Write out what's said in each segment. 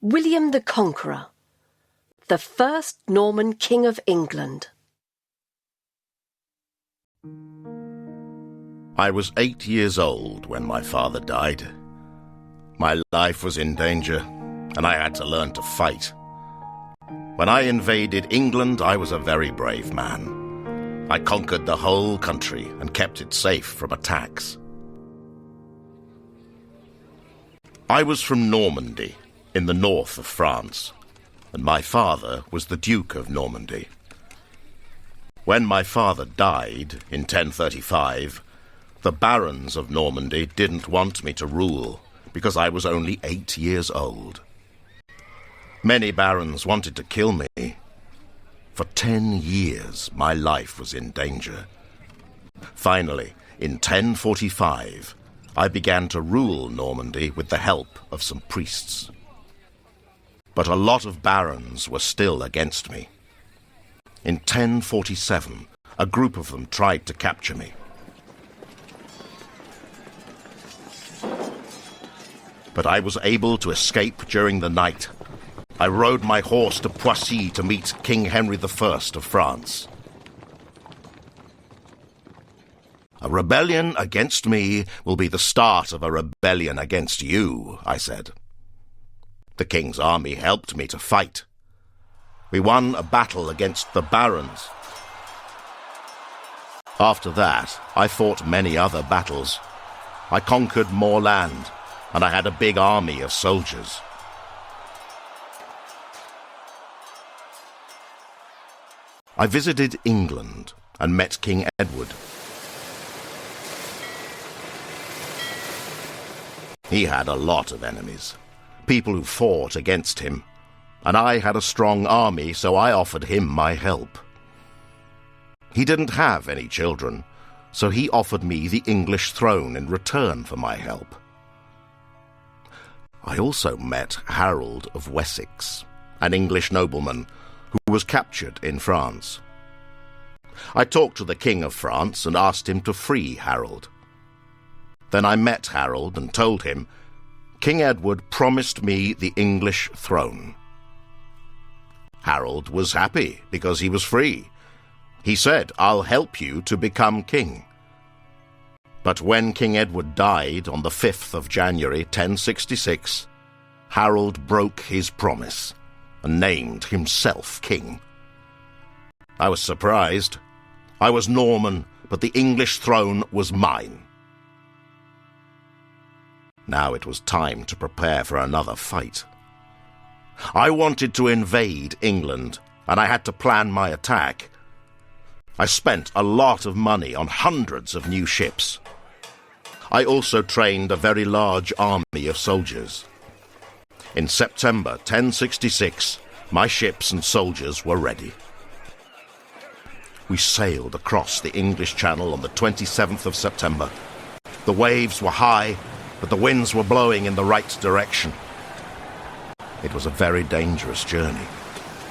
William the Conqueror, the first Norman King of England. I was 8 years old when my father died. My life was in danger, and I had to learn to fight. When I invaded England, I was a very brave man. I conquered the whole country and kept it safe from attacks. I was from Normandy, in the north of France, and my father was the Duke of Normandy. When my father died in 1035, the barons of Normandy didn't want me to rule because I was only 8 years old. Many barons wanted to kill me. For 10 years, my life was in danger. Finally, in 1045, I began to rule Normandy with the help of some priests. But a lot of barons were still against me. In 1047, a group of them tried to capture me. But I was able to escape during the night. I rode my horse to Poissy to meet King Henry I of France. "A rebellion against me will be the start of a rebellion against you," I said. The king's army helped me to fight. We won a battle against the barons. After that, I fought many other battles. I conquered more land, and I had a big army of soldiers. I visited England and met King Edward. He had a lot of enemies, people who fought against him, and I had a strong army, so I offered him my help. He didn't have any children, so he offered me the English throne in return for my help. I also met Harold of Wessex, an English nobleman who was captured in France. I talked to the King of France and asked him to free Harold. Then I met Harold and told him, "King Edward promised me the English throne." Harold was happy because he was free. He said, "I'll help you to become king." But when King Edward died on the 5th of January 1066, Harold broke his promise and named himself king. I was surprised. I was Norman, but the English throne was mine. Now it was time to prepare for another fight. I wanted to invade England, and I had to plan my attack. I spent a lot of money on hundreds of new ships. I also trained a very large army of soldiers. In September 1066, my ships and soldiers were ready. We sailed across the English Channel on the 27th of September. The waves were high, but the winds were blowing in the right direction. It was a very dangerous journey,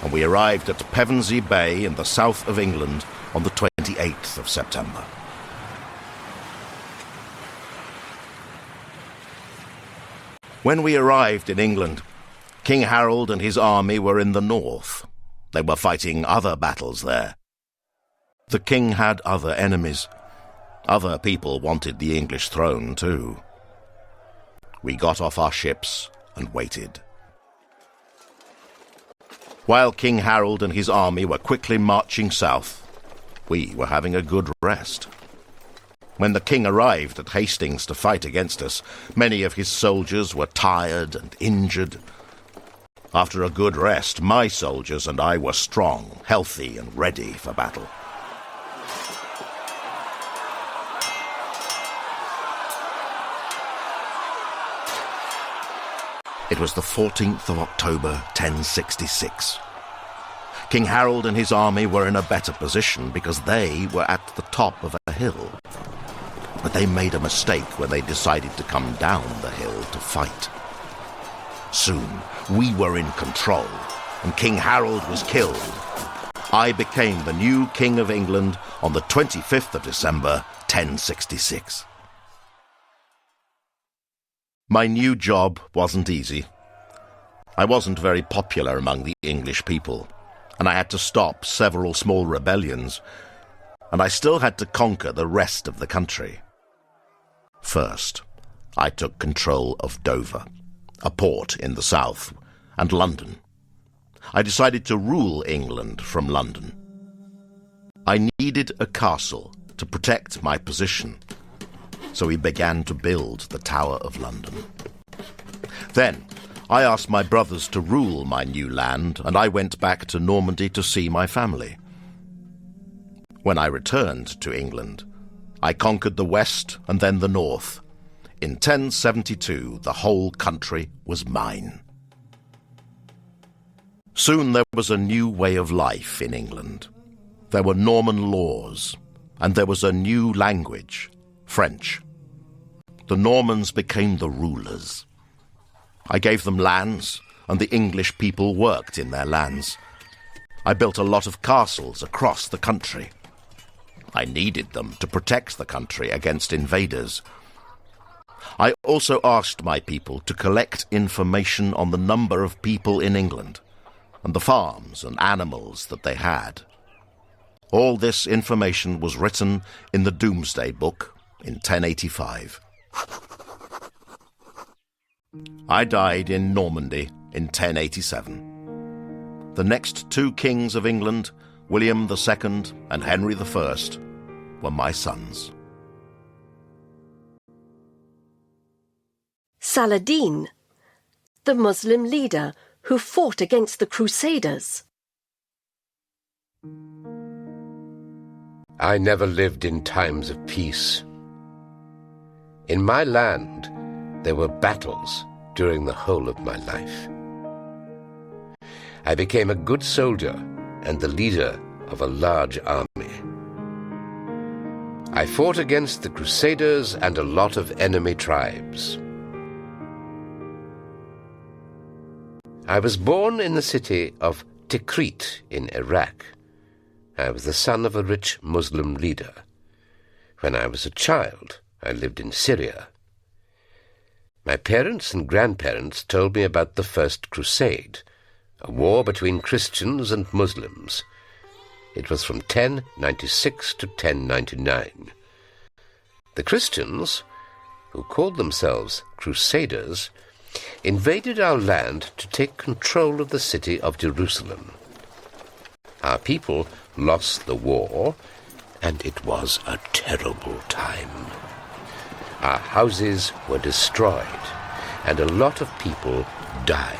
and we arrived at Pevensey Bay in the south of England on the 28th of September. When we arrived in England, King Harold and his army were in the north. They were fighting other battles there. The king had other enemies. Other people wanted the English throne too. We got off our ships and waited. While King Harold and his army were quickly marching south, we were having a good rest. When the king arrived at Hastings to fight against us, many of his soldiers were tired and injured. After a good rest, my soldiers and I were strong, healthy, and ready for battle. It was the 14th of October, 1066. King Harold and his army were in a better position because they were at the top of a hill. But they made a mistake when they decided to come down the hill to fight. Soon, we were in control, and King Harold was killed. I became the new King of England on the 25th of December, 1066. My new job wasn't easy. I wasn't very popular among the English people, and I had to stop several small rebellions, and I still had to conquer the rest of the country. First, I took control of Dover, a port in the south, and London. I decided to rule England from London. I needed a castle to protect my position, so we began to build the Tower of London. Then, I asked my brothers to rule my new land, and I went back to Normandy to see my family. When I returned to England, I conquered the west and then the north. In 1072, the whole country was mine. Soon there was a new way of life in England. There were Norman laws, and there was a new language, French. The Normans became the rulers. I gave them lands, and the English people worked in their lands. I built a lot of castles across the country. I needed them to protect the country against invaders. I also asked my people to collect information on the number of people in England, and the farms and animals that they had. All this information was written in the Domesday Book in 1085. I died in Normandy in 1087. The next two kings of England, William II and Henry I, were my sons. Saladin, the Muslim leader who fought against the Crusaders. I never lived in times of peace. In my land, there were battles during the whole of my life. I became a good soldier and the leader of a large army. I fought against the Crusaders and a lot of enemy tribes. I was born in the city of Tikrit in Iraq. I was the son of a rich Muslim leader. When I was a child, I lived in Syria. My parents and grandparents told me about the First Crusade, a war between Christians and Muslims. It was from 1096 to 1099. The Christians, who called themselves Crusaders, invaded our land to take control of the city of Jerusalem. Our people lost the war, and it was a terrible time. Our houses were destroyed, and a lot of people died.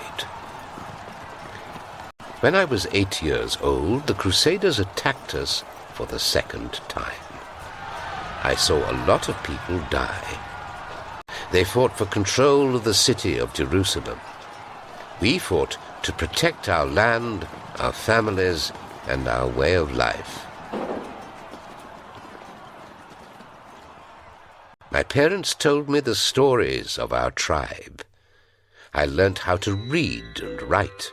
When I was 8 years old, the Crusaders attacked us for the second time. I saw a lot of people die. They fought for control of the city of Jerusalem. We fought to protect our land, our families, and our way of life. My parents told me the stories of our tribe. I learnt how to read and write,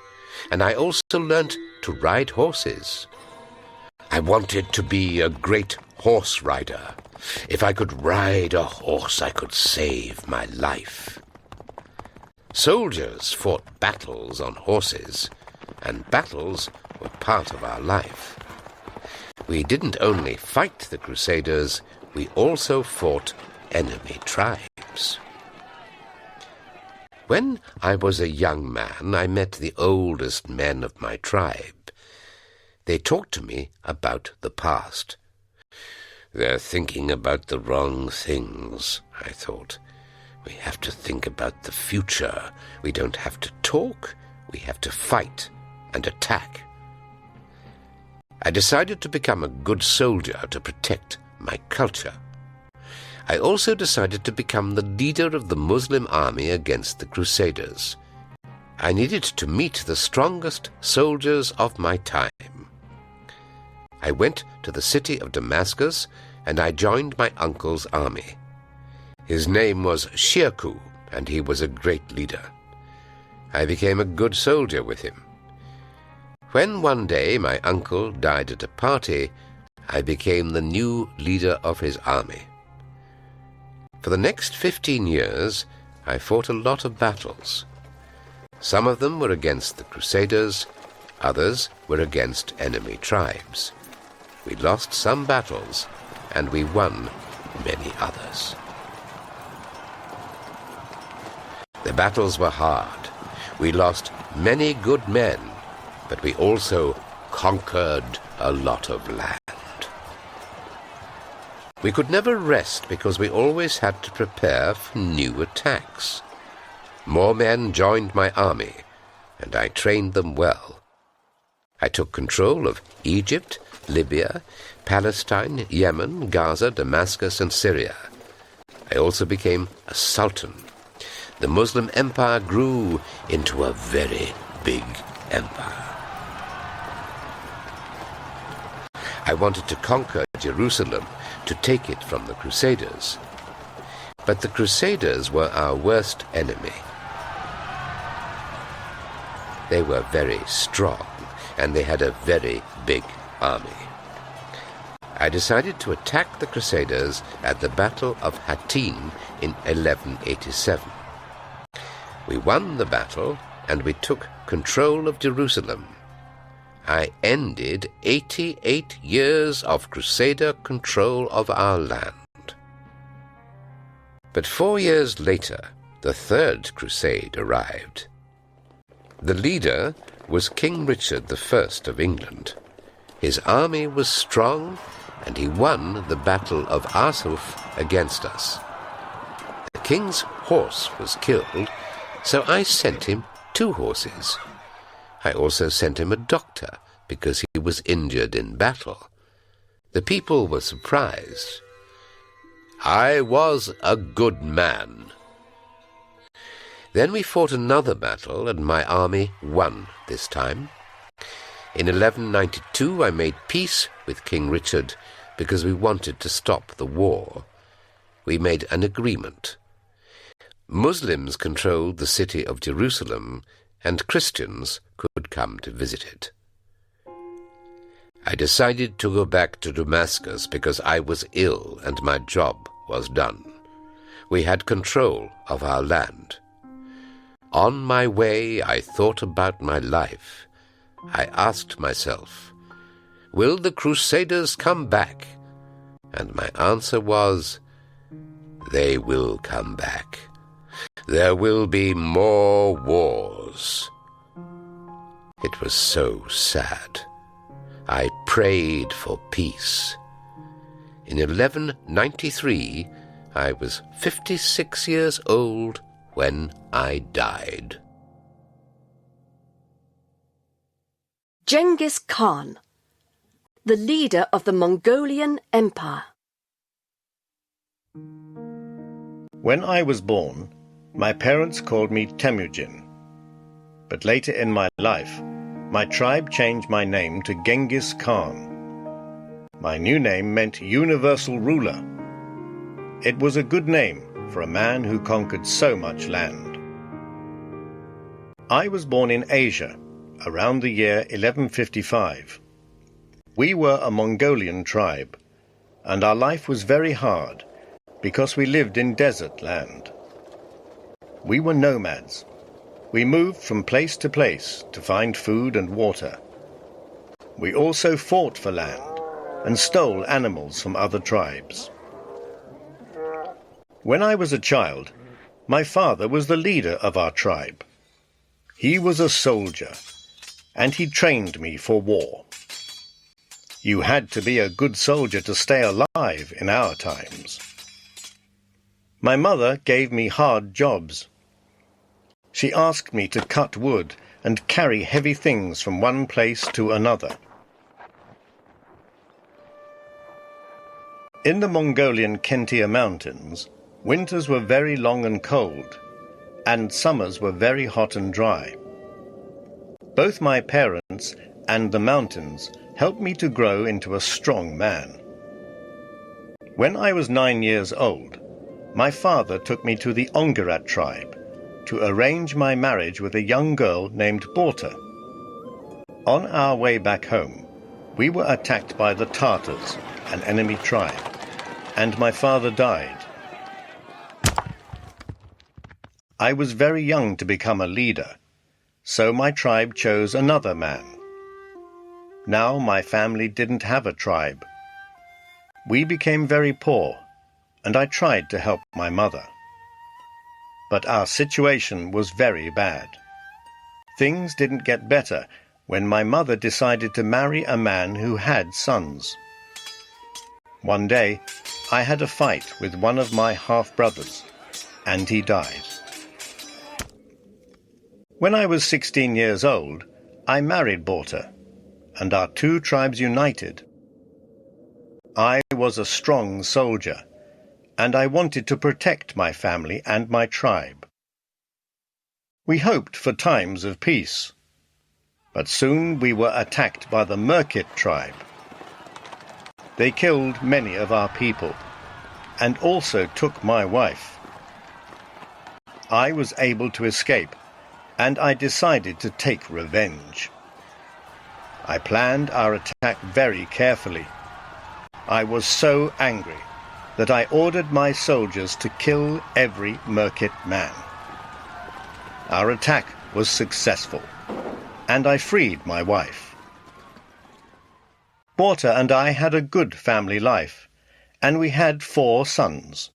and I also learnt to ride horses. I wanted to be a great horse rider. If I could ride a horse, I could save my life. Soldiers fought battles on horses, and battles were part of our life. We didn't only fight the Crusaders, we also fought enemy tribes. When I was a young man, I met the oldest men of my tribe. They talked to me about the past. They're thinking about the wrong things, I thought. We have to think about the future. We don't have to talk, we have to fight and attack. I decided to become a good soldier to protect my culture. I also decided to become the leader of the Muslim army against the Crusaders. I needed to meet the strongest soldiers of my time. I went to the city of Damascus, and I joined my uncle's army. His name was Shirkuh, and he was a great leader. I became a good soldier with him. When one day my uncle died at a party, I became the new leader of his army. For the next 15 years, I fought a lot of battles. Some of them were against the Crusaders, others were against enemy tribes. We lost some battles, and we won many others. The battles were hard. We lost many good men, but we also conquered a lot of land. We could never rest because we always had to prepare for new attacks. More men joined my army, and I trained them well. I took control of Egypt, Libya, Palestine, Yemen, Gaza, Damascus, and Syria. I also became a sultan. The Muslim empire grew into a very big empire. I wanted to conquer Jerusalem, to take it from the Crusaders. But the Crusaders were our worst enemy. They were very strong, and they had a very big army. I decided to attack the Crusaders at the Battle of Hattin in 1187. We won the battle, and we took control of Jerusalem. I ended 88 years of Crusader control of our land. But 4 years later, the Third Crusade arrived. The leader was King Richard I of England. His army was strong, and he won the Battle of Arsuf against us. The king's horse was killed, so I sent him 2 horses. I also sent him a doctor because he was injured in battle. The people were surprised. I was a good man. Then we fought another battle, and my army won this time. In 1192 I made peace with King Richard because we wanted to stop the war. We made an agreement. Muslims controlled the city of Jerusalem, and Christians could come to visit it. I decided to go back to Damascus because I was ill and my job was done. We had control of our land. On my way, I thought about my life. I asked myself, will the Crusaders come back? And my answer was, they will come back. There will be more wars. It was so sad. I prayed for peace. In 1193, I was 56 years old when I died. Genghis Khan, the leader of the Mongolian Empire. When I was born, my parents called me Temujin. But later in my life, my tribe changed my name to Genghis Khan. My new name meant universal ruler. It was a good name for a man who conquered so much land. I was born in Asia, around the year 1155. We were a Mongolian tribe, and our life was very hard because we lived in desert land. We were nomads. We moved from place to place to find food and water. We also fought for land and stole animals from other tribes. When I was a child, my father was the leader of our tribe. He was a soldier, and he trained me for war. You had to be a good soldier to stay alive in our times. My mother gave me hard jobs. She asked me to cut wood and carry heavy things from one place to another. In the Mongolian Kentia Mountains, winters were very long and cold, and summers were very hot and dry. Both my parents and the mountains helped me to grow into a strong man. When I was 9 years old, my father took me to the Ongerat tribe to arrange my marriage with a young girl named Borta. On our way back home, we were attacked by the Tartars, an enemy tribe, and my father died. I was very young to become a leader, So my tribe chose another man. Now my family didn't have a tribe. We became very poor, and I tried to help my mother. But our situation was very bad. Things didn't get better when my mother decided to marry a man who had sons. One day, I had a fight with one of my half-brothers, and he died. When I was 16 years old, I married Borta, and our two tribes united. I was a strong soldier, and I wanted to protect my family and my tribe. We hoped for times of peace, but soon we were attacked by the Merkit tribe. They killed many of our people, and also took my wife. I was able to escape, and I decided to take revenge. I planned our attack very carefully. I was so angry that I ordered my soldiers to kill every Merkit man. Our attack was successful, and I freed my wife. Borta and I had a good family life, and we had 4 sons.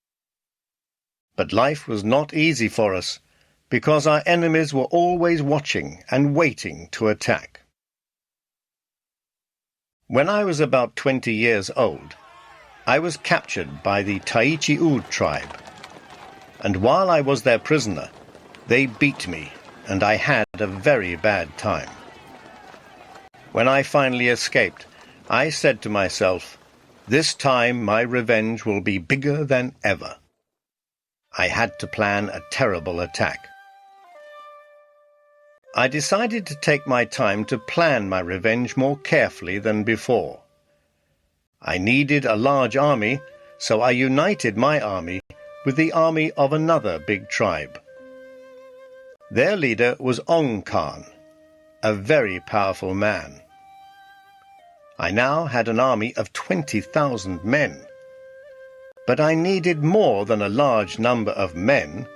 But life was not easy for us, because our enemies were always watching and waiting to attack. When I was about 20 years old, I was captured by the Taichi Ud tribe, and while I was their prisoner, they beat me, and I had a very bad time. When I finally escaped, I said to myself, "This time my revenge will be bigger than ever." I had to plan a terrible attack. I decided to take my time to plan my revenge more carefully than before. I needed a large army, so I united my army with the army of another big tribe. Their leader was Ong Khan, a very powerful man. I now had an army of 20,000 men. But I needed more than a large number of men.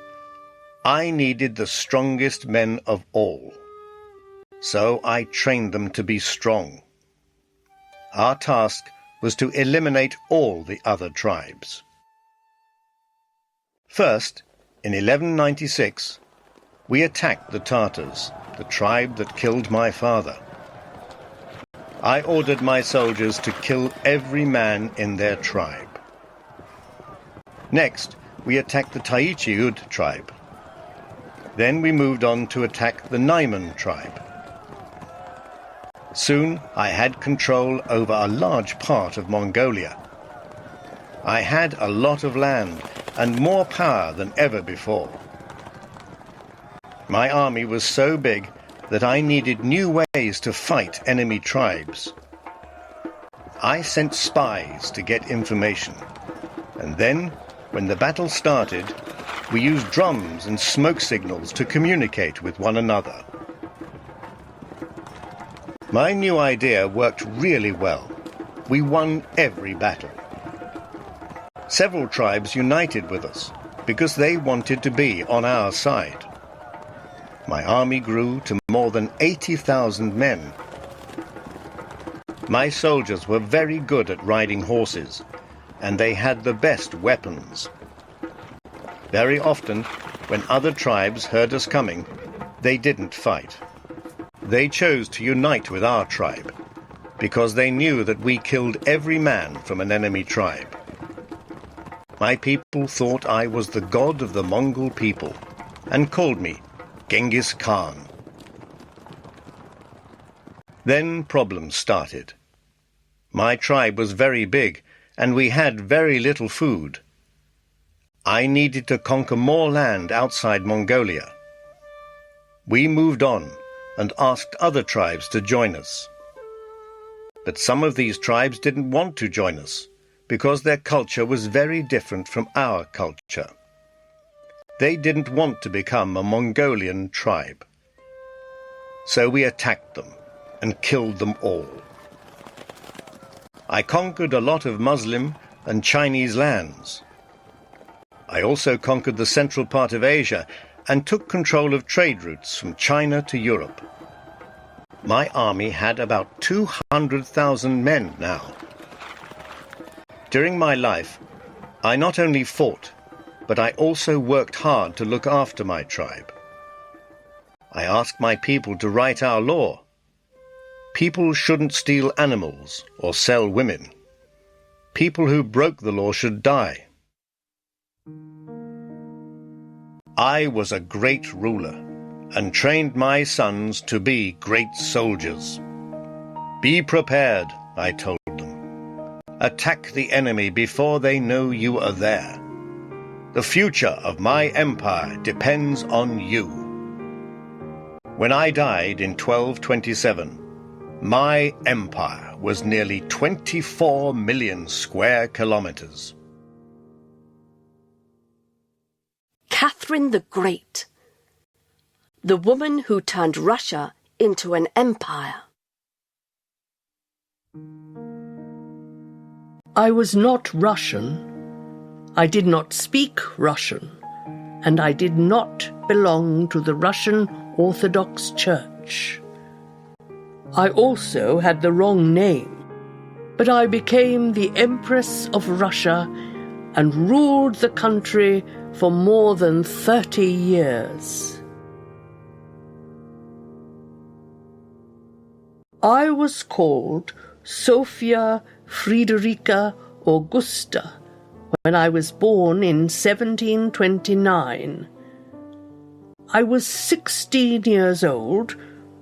I needed the strongest men of all. So I trained them to be strong. Our task was to eliminate all the other tribes. First, in 1196, we attacked the Tartars, the tribe that killed my father. I ordered my soldiers to kill every man in their tribe. Next, we attacked the Taichi Ud tribe. Then we moved on to attack the Naiman tribe. Soon I had control over a large part of Mongolia. I had a lot of land and more power than ever before. My army was so big that I needed new ways to fight enemy tribes. I sent spies to get information, and then, when the battle started, we used drums and smoke signals to communicate with one another. My new idea worked really well. We won every battle. Several tribes united with us because they wanted to be on our side. My army grew to more than 80,000 men. My soldiers were very good at riding horses, and they had the best weapons. Very often, when other tribes heard us coming, they didn't fight. They chose to unite with our tribe, because they knew that we killed every man from an enemy tribe. My people thought I was the god of the Mongol people, and called me Genghis Khan. Then problems started. My tribe was very big, and we had very little food. I needed to conquer more land outside Mongolia. We moved on and asked other tribes to join us. But some of these tribes didn't want to join us because their culture was very different from our culture. They didn't want to become a Mongolian tribe. So we attacked them and killed them all. I conquered a lot of Muslim and Chinese lands. I also conquered the central part of Asia and took control of trade routes from China to Europe. My army had about 200,000 men now. During my life, I not only fought, but I also worked hard to look after my tribe. I asked my people to write our law. People shouldn't steal animals or sell women. People who broke the law should die. I was a great ruler and trained my sons to be great soldiers. Be prepared, I told them. Attack the enemy before they know you are there. The future of my empire depends on you. When I died in 1227, my empire was nearly 24 million square kilometers. Catherine the Great, the woman who turned Russia into an empire. I was not Russian. I did not speak Russian, and I did not belong to the Russian Orthodox Church. I also had the wrong name, but I became the Empress of Russia and ruled the country for more than 30 years. I was called Sophia Friederica Augusta when I was born in 1729. I was 16 years old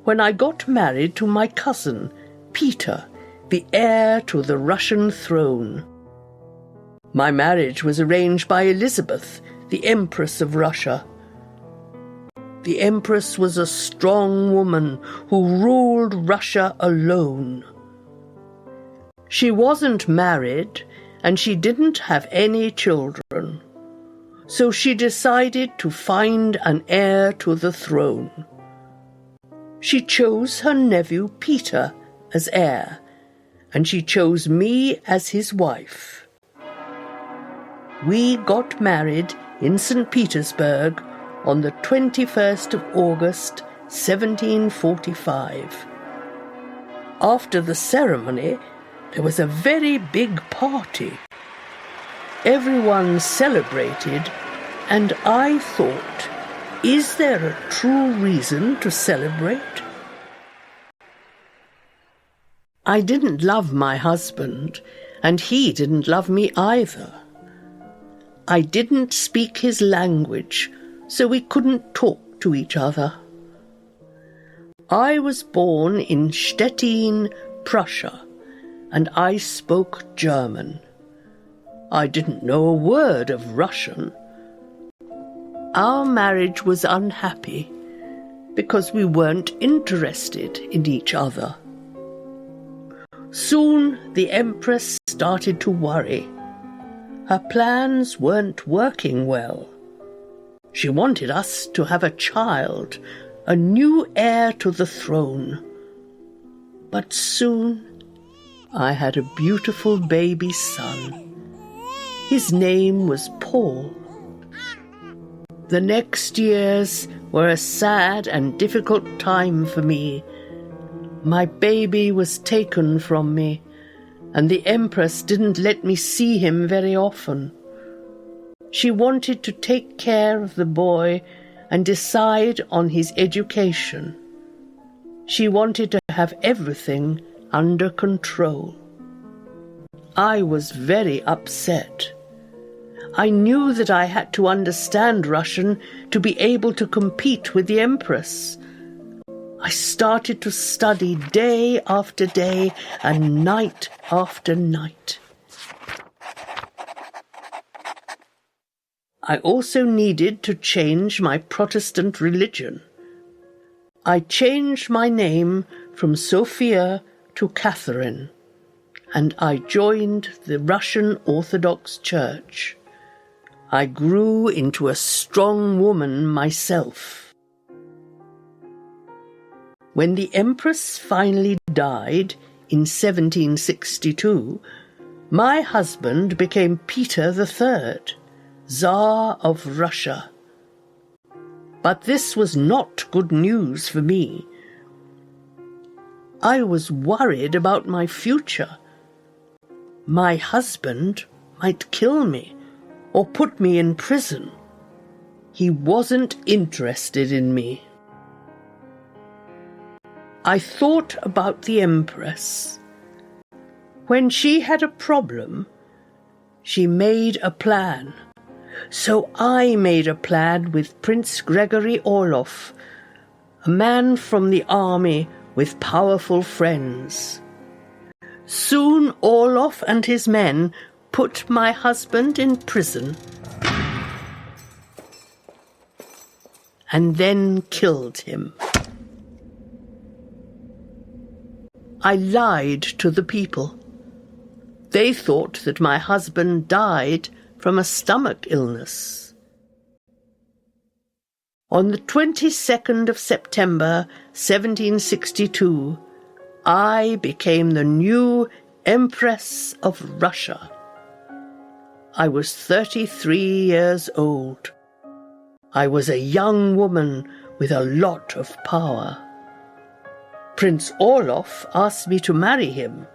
when I got married to my cousin, Peter, the heir to the Russian throne. My marriage was arranged by Elizabeth, the Empress of Russia. The Empress was a strong woman who ruled Russia alone. She wasn't married, and she didn't have any children. So she decided to find an heir to the throne. She chose her nephew Peter as heir, and she chose me as his wife. We got married in St. Petersburg on the 21st of August, 1745. After the ceremony, there was a very big party. Everyone celebrated, and I thought, is there a true reason to celebrate? I didn't love my husband, and he didn't love me either. I didn't speak his language, so we couldn't talk to each other. I was born in Stettin, Prussia, and I spoke German. I didn't know a word of Russian. Our marriage was unhappy because we weren't interested in each other. Soon the Empress started to worry. Her plans weren't working well. She wanted us to have a child, a new heir to the throne. But soon I had a beautiful baby son. His name was Paul. The next years were a sad and difficult time for me. My baby was taken from me, and the Empress didn't let me see him very often. She wanted to take care of the boy and decide on his education. She wanted to have everything under control. I was very upset. I knew that I had to understand Russian to be able to compete with the Empress. I started to study day after day and night after night. I also needed to change my Protestant religion. I changed my name from Sophia to Catherine, and I joined the Russian Orthodox Church. I grew into a strong woman myself. When the Empress finally died in 1762, my husband became Peter III, Tsar of Russia. But this was not good news for me. I was worried about my future. My husband might kill me or put me in prison. He wasn't interested in me. I thought about the Empress. When she had a problem, she made a plan. So I made a plan with Prince Gregory Orloff, a man from the army with powerful friends. Soon Orloff and his men put my husband in prison and then killed him. I lied to the people. They thought that my husband died from a stomach illness. On the 22nd of September, 1762, I became the new Empress of Russia. I was 33 years old. I was a young woman with a lot of power. Prince Orloff asked me to marry him,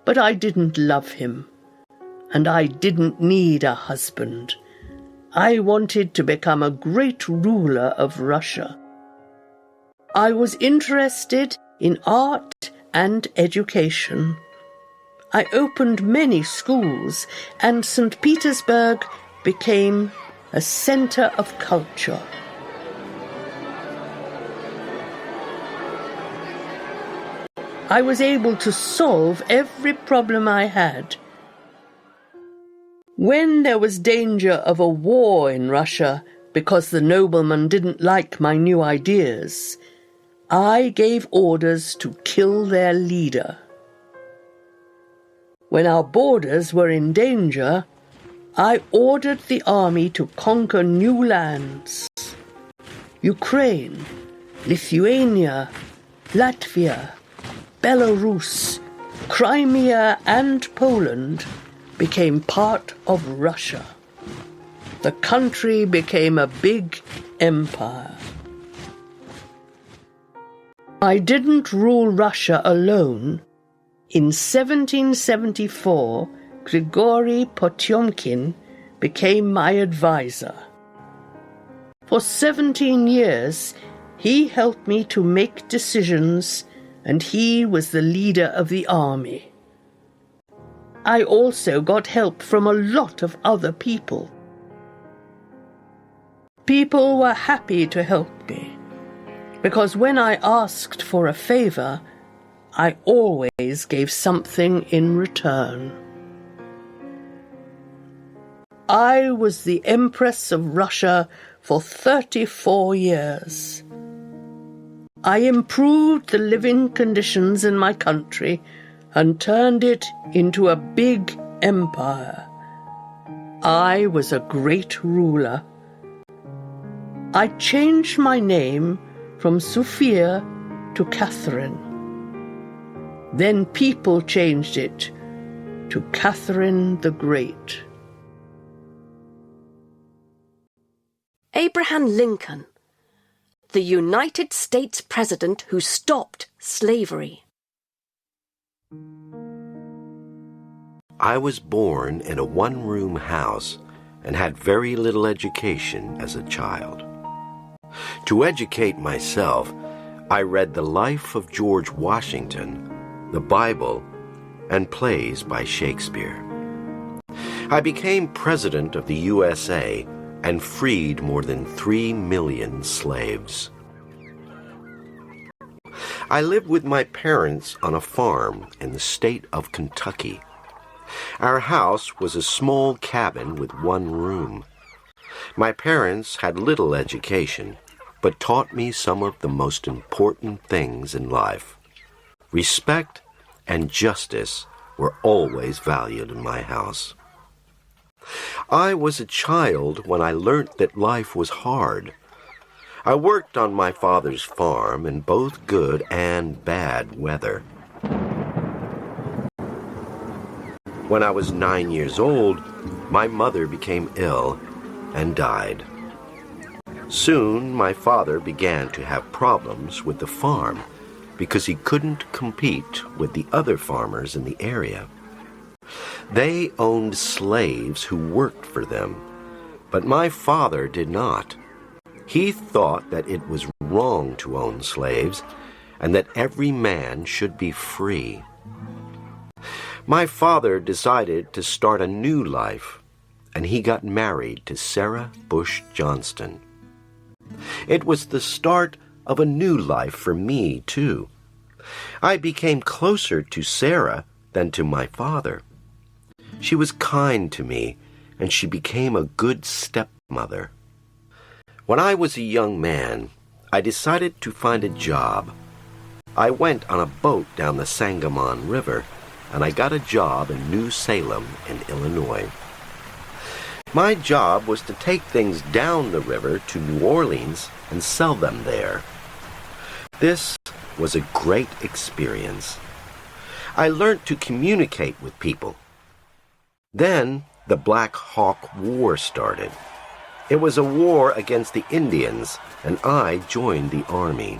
but I didn't love him, and I didn't need a husband. I wanted to become a great ruler of Russia. I was interested in art and education. I opened many schools, and St. Petersburg became a center of culture. I was able to solve every problem I had. When there was danger of a war in Russia because the noblemen didn't like my new ideas, I gave orders to kill their leader. When our borders were in danger, I ordered the army to conquer new lands. Ukraine, Lithuania, Latvia, Belarus, Crimea and Poland became part of Russia. The country became a big empire. I didn't rule Russia alone. In 1774, Grigory Potyomkin became my advisor. For 17 years, he helped me to make decisions, and he was the leader of the army. I also got help from a lot of other people. People were happy to help me, because when I asked for a favor, I always gave something in return. I was the Empress of Russia for 34 years. I improved the living conditions in my country and turned it into a big empire. I was a great ruler. I changed my name from Sophia to Catherine. Then people changed it to Catherine the Great. Abraham Lincoln, the United States President who stopped slavery. I was born in a one-room house and had very little education as a child. To educate myself, I read the life of George Washington, the Bible, and plays by Shakespeare. I became president of the USA and freed more than 3 million slaves. I lived with my parents on a farm in the state of Kentucky. Our house was a small cabin with one room. My parents had little education, but taught me some of the most important things in life. Respect and justice were always valued in my house. I was a child when I learnt that life was hard. I worked on my father's farm in both good and bad weather. When I was 9 years old, my mother became ill and died. Soon my father began to have problems with the farm because he couldn't compete with the other farmers in the area. They owned slaves who worked for them, but my father did not. He thought that it was wrong to own slaves and that every man should be free. My father decided to start a new life, and he got married to Sarah Bush Johnston. It was the start of a new life for me, too. I became closer to Sarah than to my father. She was kind to me, and she became a good stepmother. When I was a young man, I decided to find a job. I went on a boat down the Sangamon River, and I got a job in New Salem in Illinois. My job was to take things down the river to New Orleans and sell them there. This was a great experience. I learned to communicate with people. Then the Black Hawk War started. It was a war against the Indians, and I joined the army.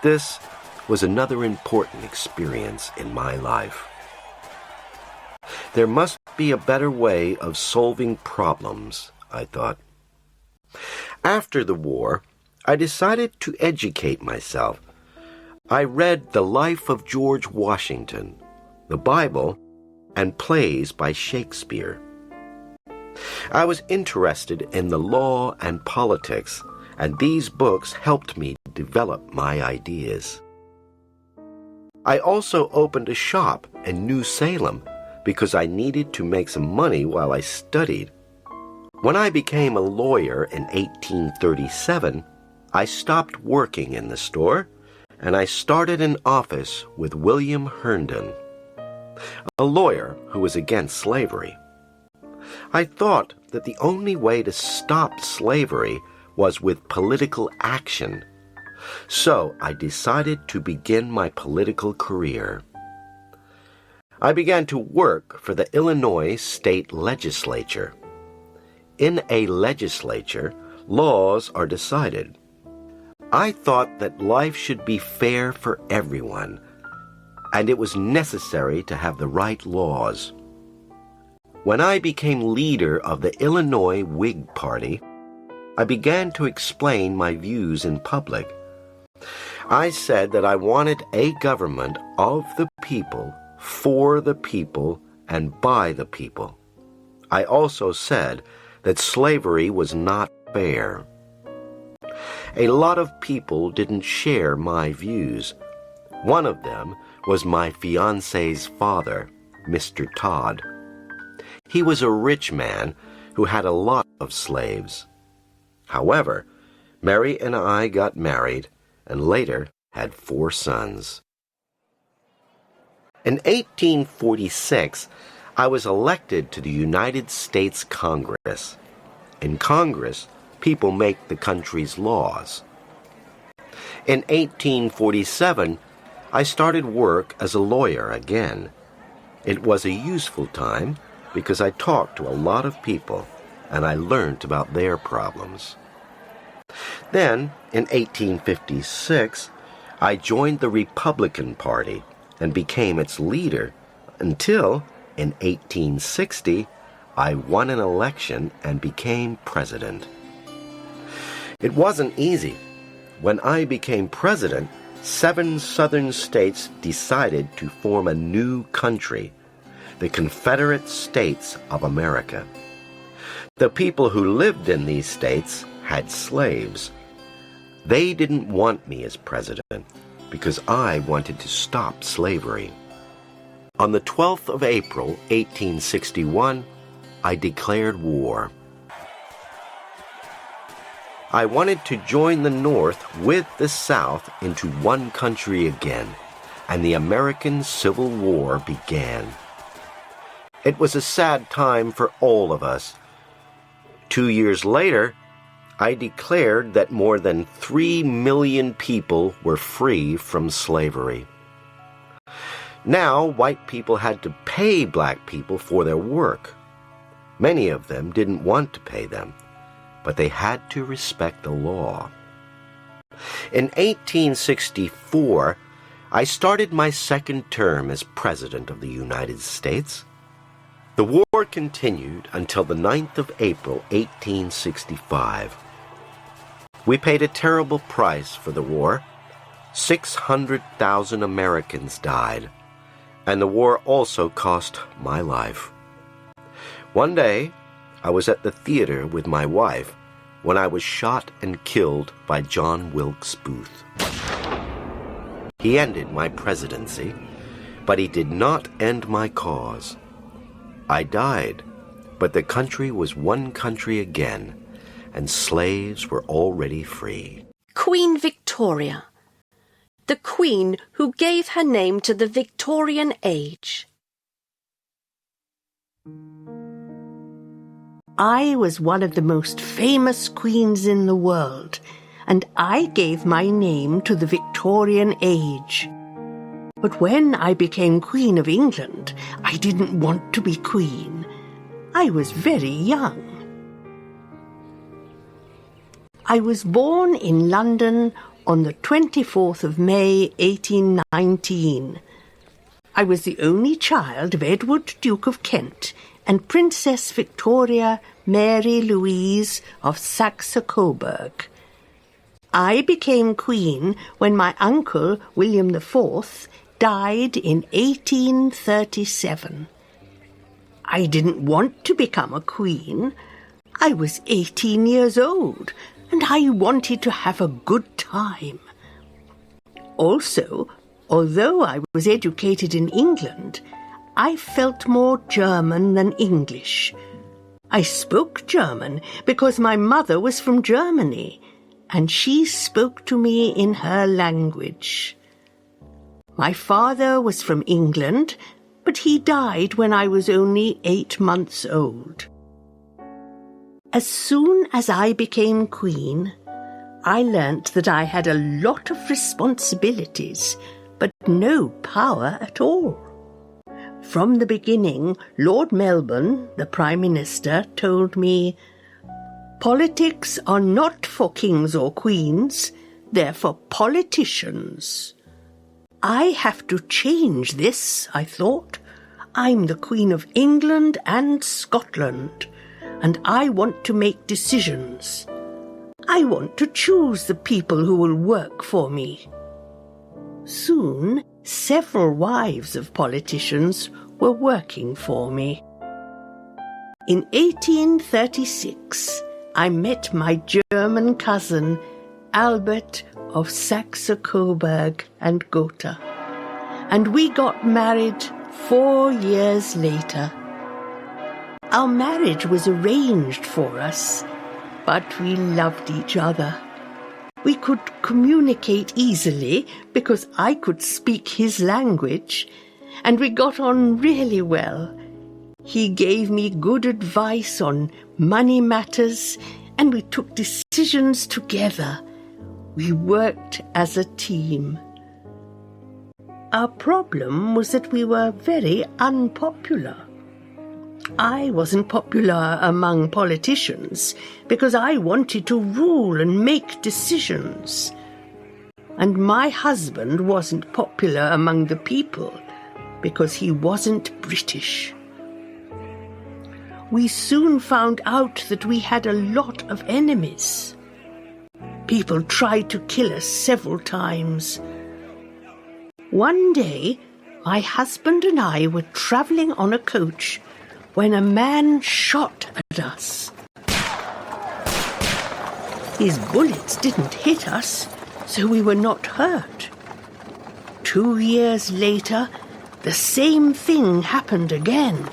This was another important experience in my life. There must be a better way of solving problems, I thought. After the war, I decided to educate myself. I read The Life of George Washington, the Bible, and plays by Shakespeare. I was interested in the law and politics, and these books helped me develop my ideas. I also opened a shop in New Salem because I needed to make some money while I studied. When I became a lawyer in 1837, I stopped working in the store, and I started an office with William Herndon, a lawyer who was against slavery. I thought that the only way to stop slavery was with political action, so I decided to begin my political career. I began to work for the Illinois state legislature. In a legislature, laws are decided. I thought that life should be fair for everyone, and it was necessary to have the right laws. When I became leader of the Illinois Whig Party, I began to explain my views in public. I said that I wanted a government of the people, for the people, and by the people. I also said that slavery was not fair. A lot of people didn't share my views. One of them was my fiancé's father, Mr. Todd. He was a rich man who had a lot of slaves. However, Mary and I got married and later had 4 sons. In 1846, I was elected to the United States Congress. In Congress, people make the country's laws. In 1847, I started work as a lawyer again. It was a useful time because I talked to a lot of people and I learned about their problems. Then, in 1856, I joined the Republican Party and became its leader until, in 1860, I won an election and became president. It wasn't easy. When I became president, 7 southern states decided to form a new country, the Confederate States of America. The people who lived in these states had slaves. They didn't want me as president because I wanted to stop slavery. On the 12th of April, 1861, I declared war. I wanted to join the North with the South into one country again, and the American Civil War began. It was a sad time for all of us. 2 years later, I declared that more than 3 million people were free from slavery. Now, white people had to pay black people for their work. Many of them didn't want to pay them. but they had to respect the law. In 1864, I started my second term as President of the United States. The war continued until the 9th of April, 1865. We paid a terrible price for the war. 600,000 Americans died, and the war also cost my life. One day, I was at the theater with my wife when I was shot and killed by John Wilkes Booth. He ended my presidency, but he did not end my cause. I died, but the country was one country again, and slaves were already free. Queen Victoria, the queen who gave her name to the Victorian age. I was one of the most famous queens in the world, and I gave my name to the Victorian age. But when I became Queen of England, I didn't want to be queen. I was very young. I was born in London on the 24th of May, 1819. I was the only child of Edward, Duke of Kent, and Princess Victoria Mary Louise of Saxe-Coburg. I became queen when my uncle, William IV, died in 1837. I didn't want to become a queen. I was 18 years old, and I wanted to have a good time. Also, although I was educated in England, I felt more German than English. I spoke German because my mother was from Germany, and she spoke to me in her language. My father was from England, but he died when I was only 8 months old. As soon as I became queen, I learnt that I had a lot of responsibilities, but no power at all. From the beginning, Lord Melbourne, the Prime Minister, told me, "Politics are not for kings or queens, they're for politicians." I have to change this, I thought. I'm the Queen of England and Scotland, and I want to make decisions. I want to choose the people who will work for me. Soon, several wives of politicians were working for me. In 1836, I met my German cousin, Albert of Saxe-Coburg and Gotha, and we got married 4 years later. Our marriage was arranged for us, but we loved each other. We could communicate easily because I could speak his language, and we got on really well. He gave me good advice on money matters, and we took decisions together. We worked as a team. Our problem was that we were very unpopular. I wasn't popular among politicians because I wanted to rule and make decisions. And my husband wasn't popular among the people because he wasn't British. We soon found out that we had a lot of enemies. People tried to kill us several times. One day, my husband and I were travelling on a coach when a man shot at us. His bullets didn't hit us, so we were not hurt. 2 years later, the same thing happened again.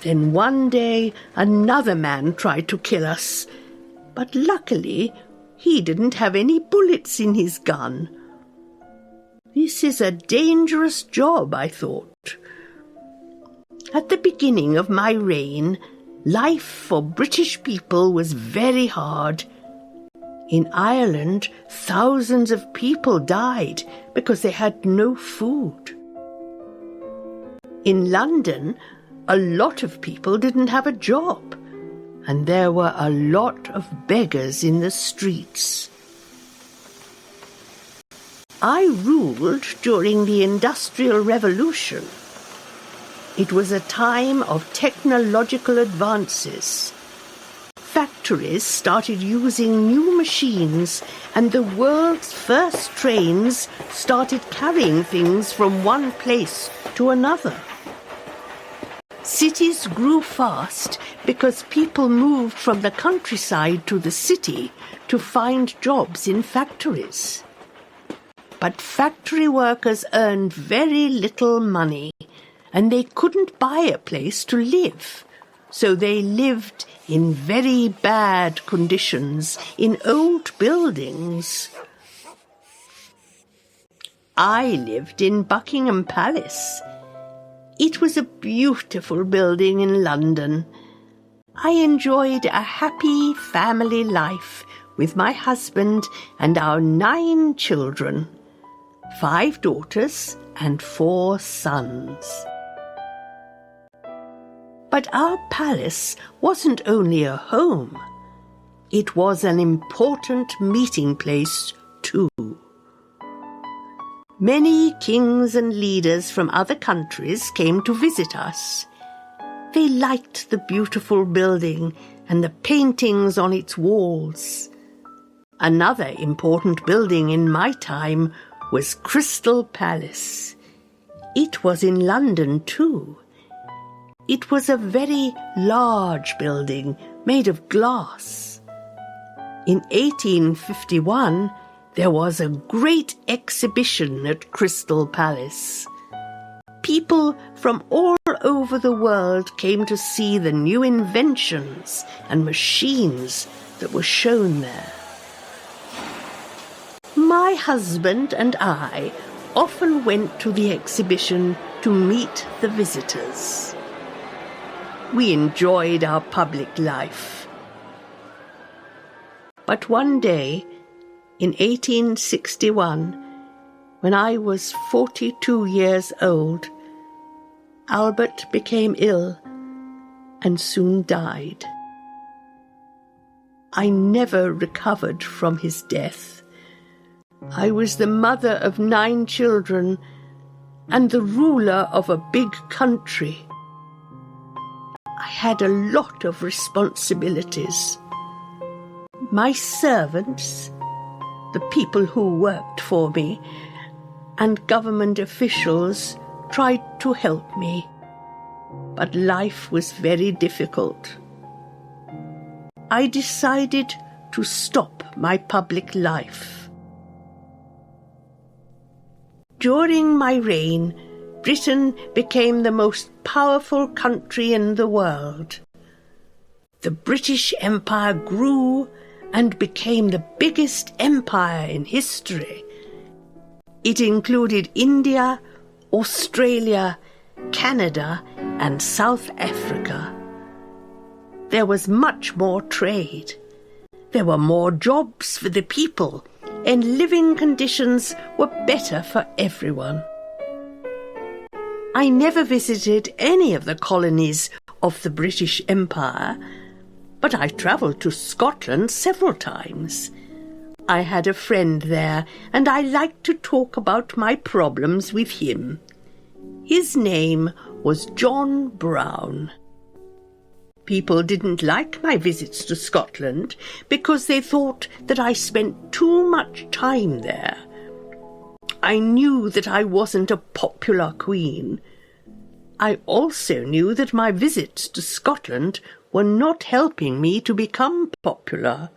Then one day, another man tried to kill us, but luckily, he didn't have any bullets in his gun. This is a dangerous job, I thought. At the beginning of my reign, life for British people was very hard. In Ireland, thousands of people died because they had no food. In London, A lot of people didn't have a job, and there were a lot of beggars in the streets. I ruled during the Industrial Revolution. It was a time of technological advances. Factories started using new machines, and the world's first trains started carrying things from one place to another. Cities grew fast because people moved from the countryside to the city to find jobs in factories. But factory workers earned very little money, and they couldn't buy a place to live, so they lived in very bad conditions in old buildings. I lived in Buckingham Palace. It was a beautiful building in London. I enjoyed a happy family life with my husband and our 9 children, 5 daughters and 4 sons. But our palace wasn't only a home. It was an important meeting place too. Many kings and leaders from other countries came to visit us. They liked the beautiful building and the paintings on its walls. Another important building in my time was Crystal Palace. It was in London too. It was a very large building made of glass. In 1851, there was a great exhibition at Crystal Palace. People from all over the world came to see the new inventions and machines that were shown there. My husband and I often went to the exhibition to meet the visitors. We enjoyed our public life. But one day, in 1861, when I was 42 years old, Albert became ill and soon died. I never recovered from his death. I was the mother of 9 children and the ruler of a big country. I had a lot of responsibilities. My servants, the people who worked for me, and government officials tried to help me, but life was very difficult. I decided to stop my public life. During my reign, Britain became the most powerful country in the world. The British Empire grew and became the biggest empire in history. It included India, Australia, Canada, and South Africa. There was much more trade. There were more jobs for the people, and living conditions were better for everyone. I never visited any of the colonies of the British Empire, but I travelled to Scotland several times. I had a friend there, and I liked to talk about my problems with him. His name was John Brown. People didn't like my visits to Scotland because they thought that I spent too much time there. I knew that I wasn't a popular queen. I also knew that my visits to Scotland were not helping me to become popular.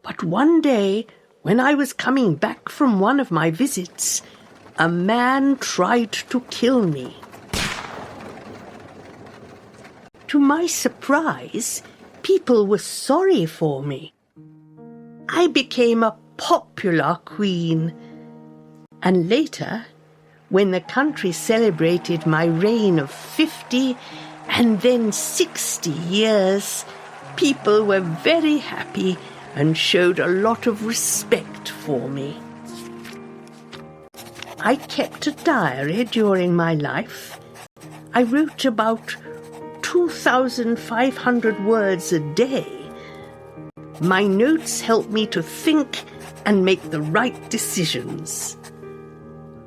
But one day, when I was coming back from one of my visits, a man tried to kill me. To my surprise, people were sorry for me. I became a popular queen, and later, when the country celebrated my reign of 50 and then 60 years, people were very happy and showed a lot of respect for me. I kept a diary during my life. I wrote about 2,500 words a day. My notes helped me to think and make the right decisions.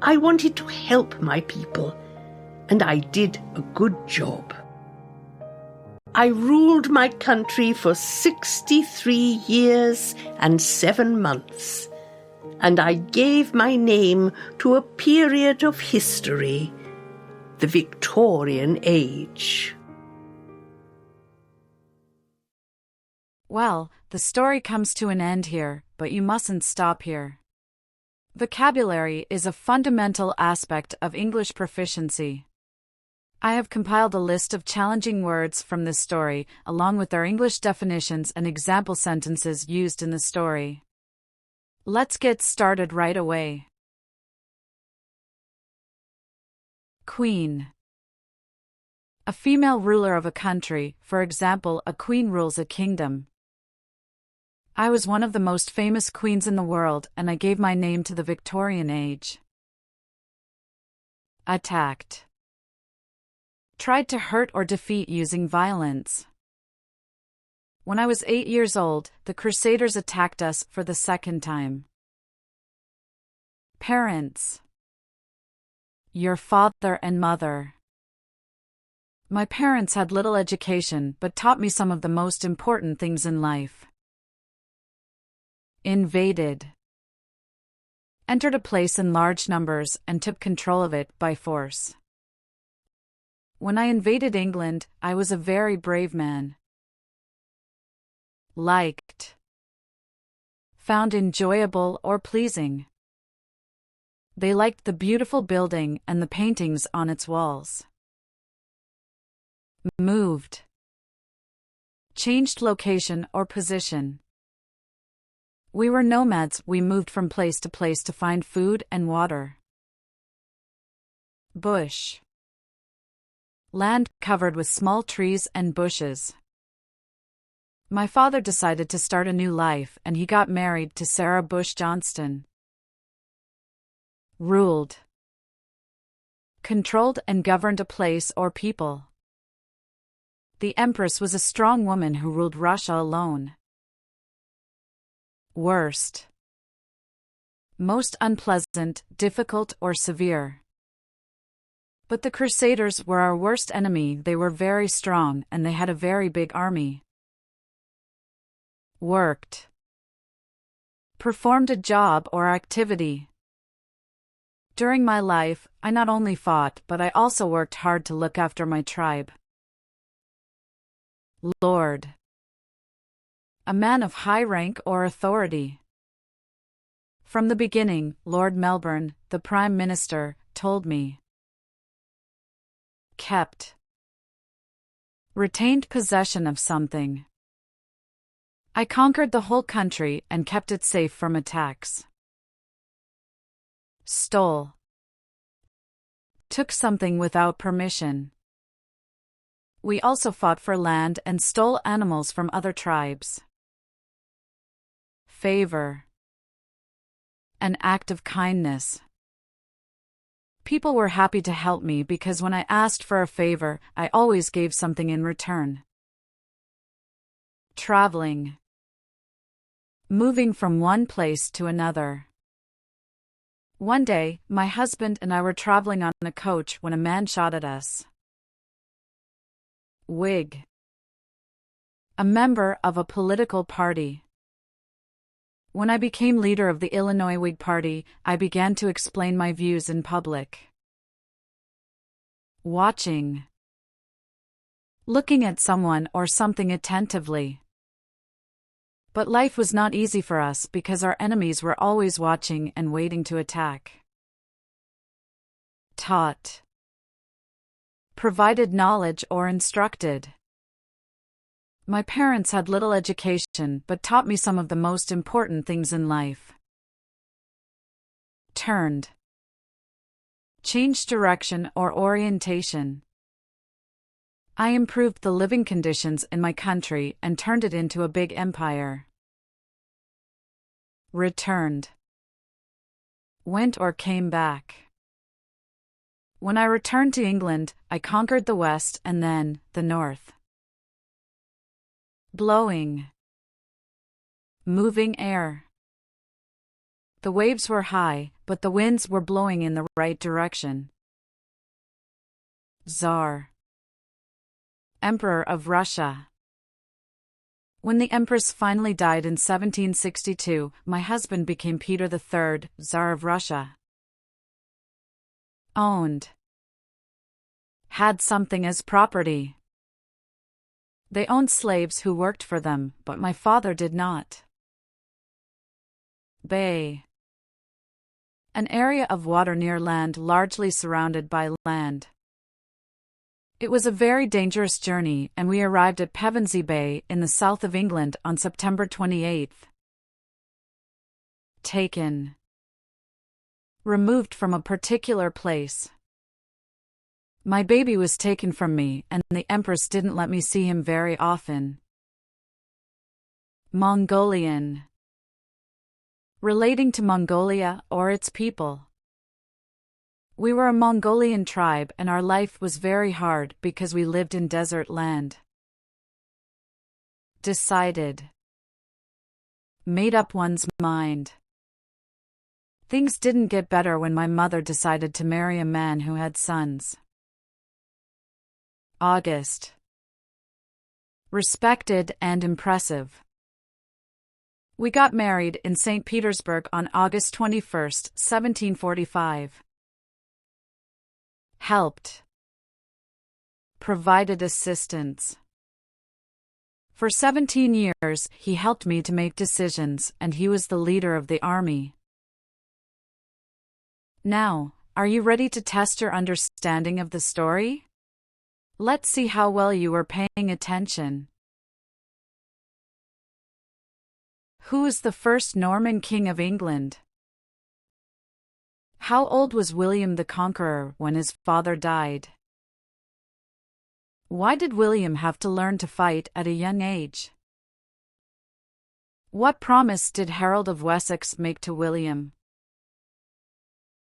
I wanted to help my people, and I did a good job. I ruled my country for 63 years and 7 months, and I gave my name to a period of history, the Victorian Age. Well, the story comes to an end here, but you mustn't stop here. Vocabulary is a fundamental aspect of English proficiency. I have compiled a list of challenging words from this story, along with their English definitions and example sentences used in the story. Let's get started right away. Queen. A female ruler of a country, for example, a queen rules a kingdom. I was one of the most famous queens in the world, and I gave my name to the Victorian Age. Attacked. Tried to hurt or defeat using violence. When I was 8 years old, the Crusaders attacked us for the second time. Parents. Your father and mother. My parents had little education but taught me some of the most important things in life. Invaded. Entered a place in large numbers and took control of it by force. When I invaded England, I was a very brave man. Liked. Found enjoyable or pleasing. They liked the beautiful building and the paintings on its walls. Moved. Changed location or position. We were nomads, we moved from place to place to find food and water. Bush. Land covered with small trees and bushes. My father decided to start a new life and he got married to Sarah Bush Johnston. Ruled. Controlled and governed a place or people. The Empress was a strong woman who ruled Russia alone. Worst. Most unpleasant, difficult, or severe. But the Crusaders were our worst enemy. They were very strong and they had a very big army. Worked. Performed a job or activity. During my life, I not only fought but I also worked hard to look after my tribe. Lord. A man of high rank or authority. From the beginning, Lord Melbourne, the Prime Minister, told me. Kept. Retained possession of something. I conquered the whole country and kept it safe from attacks. Stole. Took something without permission. We also fought for land and stole animals from other tribes. Favor. An act of kindness. People were happy to help me because when I asked for a favor, I always gave something in return. Traveling. Moving from one place to another. One day, my husband and I were traveling on a coach when a man shot at us. Whig. A member of a political party. When I became leader of the Illinois Whig Party, I began to explain my views in public. Watching. Looking at someone or something attentively. But life was not easy for us because our enemies were always watching and waiting to attack. Taught. Provided knowledge or instructed. My parents had little education but taught me some of the most important things in life. Turned. Changed direction or orientation. I improved the living conditions in my country and turned it into a big empire. Returned. Went or came back. When I returned to England, I conquered the West and then the North. Blowing. Moving air. The waves were high, but the winds were blowing in the right direction. Tsar. Emperor of Russia. When the Empress finally died in 1762, my husband became Peter III, Tsar of Russia. Owned. Had something as property. They owned slaves who worked for them, but my father did not. Bay. An area of water near land largely surrounded by land. It was a very dangerous journey, and we arrived at Pevensey Bay in the south of England on September 28th. Taken. Removed from a particular place. My baby was taken from me, and the Empress didn't let me see him very often. Mongolian. Relating to Mongolia or its people. We were a Mongolian tribe, and our life was very hard because we lived in desert land. Decided. Made up one's mind. Things didn't get better when my mother decided to marry a man who had sons. August. Respected and impressive. We got married in St. Petersburg on August 21, 1745. Helped. Provided assistance. For 17 years, he helped me to make decisions, and he was the leader of the army. Now, are you ready to test your understanding of the story? Let's see how well you were paying attention. Who was the first Norman king of England? How old was William the Conqueror when his father died? Why did William have to learn to fight at a young age? What promise did Harold of Wessex make to William?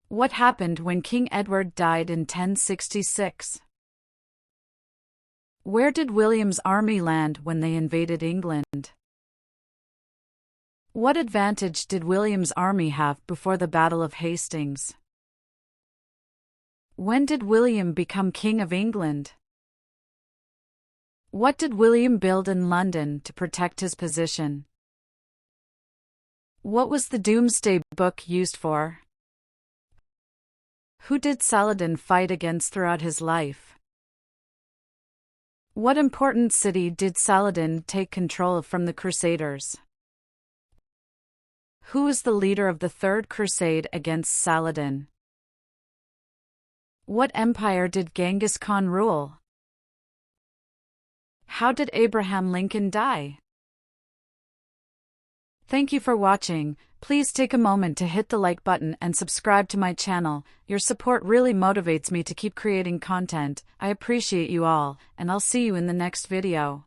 What happened when King Edward died in 1066? Where did William's army land when they invaded England? What advantage did William's army have before the Battle of Hastings? When did William become King of England? What did William build in London to protect his position? What was the Domesday Book used for? Who did Saladin fight against throughout his life? What important city did Saladin take control of from the Crusaders? Who was the leader of the Third Crusade against Saladin? What empire did Genghis Khan rule? How did Abraham Lincoln die? Thank you for watching. Please take a moment to hit the like button and subscribe to my channel. Your support really motivates me to keep creating content. I appreciate you all, and I'll see you in the next video.